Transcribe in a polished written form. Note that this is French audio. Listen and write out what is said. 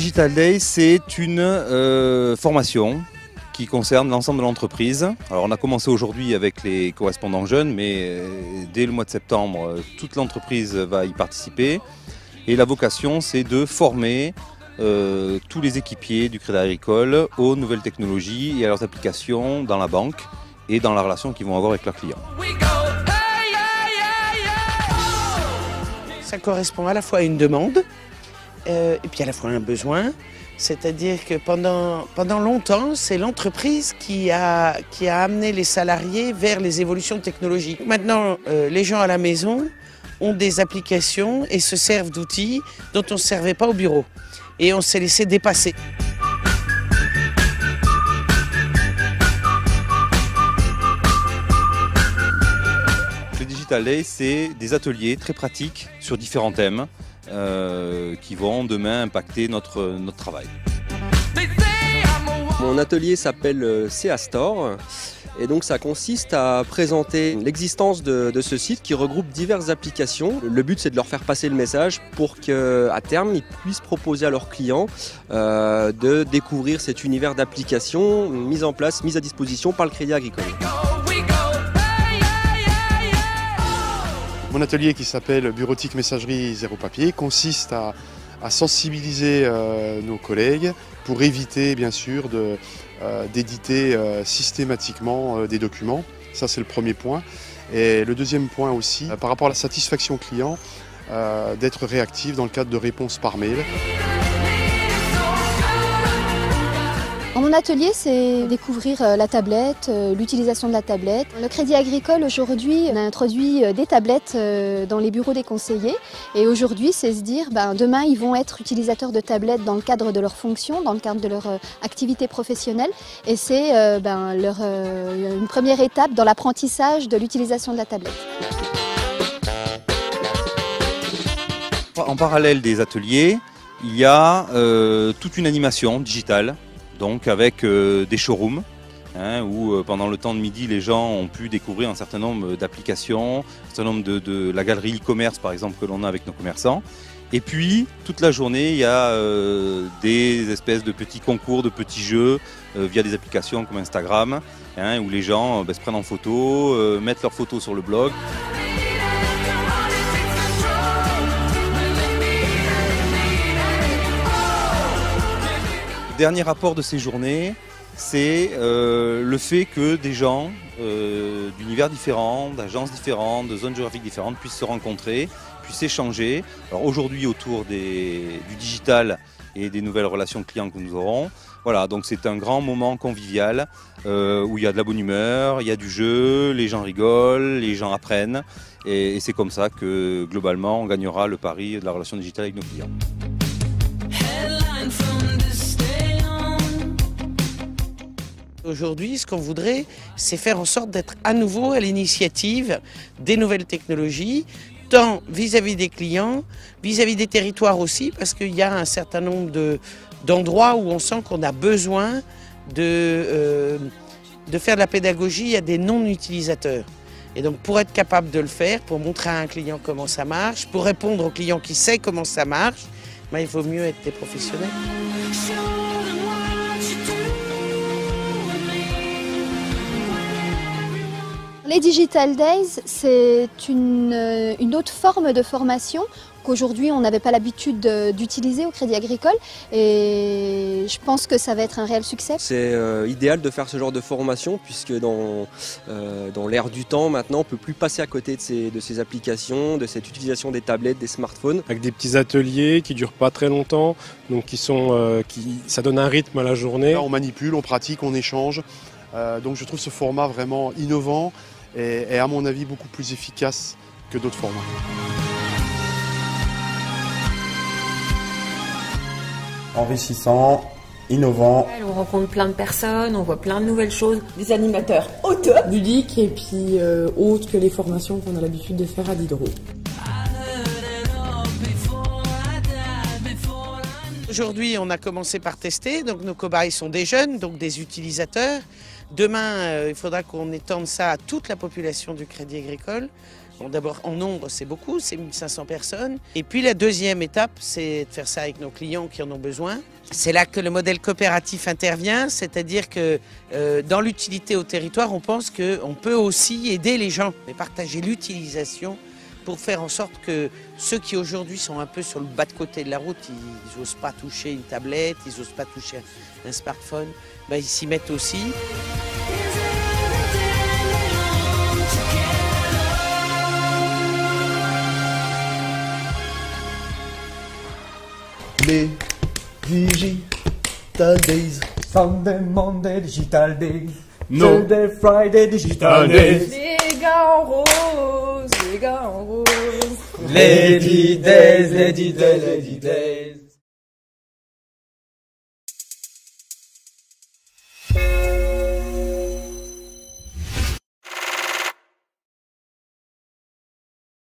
Digital Day, c'est une formation qui concerne l'ensemble de l'entreprise. Alors on a commencé aujourd'hui avec les correspondants jeunes, mais dès le mois de septembre, toute l'entreprise va y participer. Et la vocation, c'est de former tous les équipiers du Crédit Agricole aux nouvelles technologies et à leurs applications dans la banque et dans la relation qu'ils vont avoir avec leurs clients. Ça correspond à la fois à une demande et puis à la fois à un besoin. C'est-à-dire que pendant longtemps, c'est l'entreprise qui a amené les salariés vers les évolutions technologiques. Maintenant, les gens à la maison ont des applications et se servent d'outils dont on ne se servait pas au bureau. Et on s'est laissé dépasser. Le Digital Day, c'est des ateliers très pratiques sur différents thèmes qui vont demain impacter notre travail. Mon atelier s'appelle CA Store et donc ça consiste à présenter l'existence de ce site qui regroupe diverses applications. Le but, c'est de leur faire passer le message pour qu'à terme ils puissent proposer à leurs clients de découvrir cet univers d'applications mis à disposition par le Crédit Agricole. Mon atelier qui s'appelle Bureautique Messagerie Zéro Papier consiste à sensibiliser nos collègues pour éviter bien sûr d'éditer systématiquement des documents. Ça c'est le premier point. Et le deuxième point aussi, par rapport à la satisfaction client, d'être réactif dans le cadre de réponses par mail. Mon atelier, c'est découvrir la tablette, l'utilisation de la tablette. Le Crédit Agricole, aujourd'hui, on a introduit des tablettes dans les bureaux des conseillers. Et aujourd'hui, c'est se dire, demain, ils vont être utilisateurs de tablettes dans le cadre de leurs fonctions, dans le cadre de leur activité professionnelle. Et c'est une première étape dans l'apprentissage de l'utilisation de la tablette. En parallèle des ateliers, il y a toute une animation digitale. Donc avec des showrooms où pendant le temps de midi les gens ont pu découvrir un certain nombre d'applications, un certain nombre de la galerie e-commerce par exemple que l'on a avec nos commerçants. Et puis toute la journée il y a des espèces de petits concours, de petits jeux via des applications comme Instagram où les gens se prennent en photo, mettent leurs photos sur le blog. Le dernier rapport de ces journées, c'est le fait que des gens d'univers différents, d'agences différentes, de zones géographiques différentes puissent se rencontrer, puissent échanger. Alors aujourd'hui autour du digital et des nouvelles relations clients que nous aurons. Voilà, donc c'est un grand moment convivial où il y a de la bonne humeur, il y a du jeu, les gens rigolent, les gens apprennent. Et c'est comme ça que globalement on gagnera le pari de la relation digitale avec nos clients. Aujourd'hui, ce qu'on voudrait, c'est faire en sorte d'être à nouveau à l'initiative des nouvelles technologies, tant vis-à-vis des clients, vis-à-vis des territoires aussi, parce qu'il y a un certain nombre d'endroits où on sent qu'on a besoin de faire de la pédagogie à des non-utilisateurs. Et donc pour être capable de le faire, pour montrer à un client comment ça marche, pour répondre au client qui sait comment ça marche, il vaut mieux être des professionnels. Les Digital Days, c'est une autre forme de formation qu'aujourd'hui on n'avait pas l'habitude d'utiliser au Crédit Agricole et je pense que ça va être un réel succès. C'est idéal de faire ce genre de formation puisque dans l'ère du temps maintenant on ne peut plus passer à côté de ces applications, de cette utilisation des tablettes, des smartphones. Avec des petits ateliers qui ne durent pas très longtemps, donc ça donne un rythme à la journée. Là, on manipule, on pratique, on échange, donc je trouve ce format vraiment innovant et à mon avis beaucoup plus efficace que d'autres formats. Enrichissant, innovant. On rencontre plein de personnes, on voit plein de nouvelles choses. Des animateurs au top, ludiques et puis autres que les formations qu'on a l'habitude de faire à Diderot. Aujourd'hui, on a commencé par tester, donc nos cobayes sont des jeunes, donc des utilisateurs. Demain, il faudra qu'on étende ça à toute la population du Crédit Agricole. Bon, d'abord, en nombre, c'est beaucoup, c'est 1500 personnes. Et puis la deuxième étape, c'est de faire ça avec nos clients qui en ont besoin. C'est là que le modèle coopératif intervient, c'est-à-dire que dans l'utilité au territoire, on pense qu'on peut aussi aider les gens et partager l'utilisation pour faire en sorte que ceux qui aujourd'hui sont un peu sur le bas de côté de la route, ils n'osent pas toucher une tablette, ils n'osent pas toucher un smartphone, ben, ils s'y mettent aussi. Les Digital Days, Sunday, Monday, Digital Days, Thursday, Friday, Digital Days. Les gars en rose, les gars en rose. Lady Days, Lady Days, Lady Days.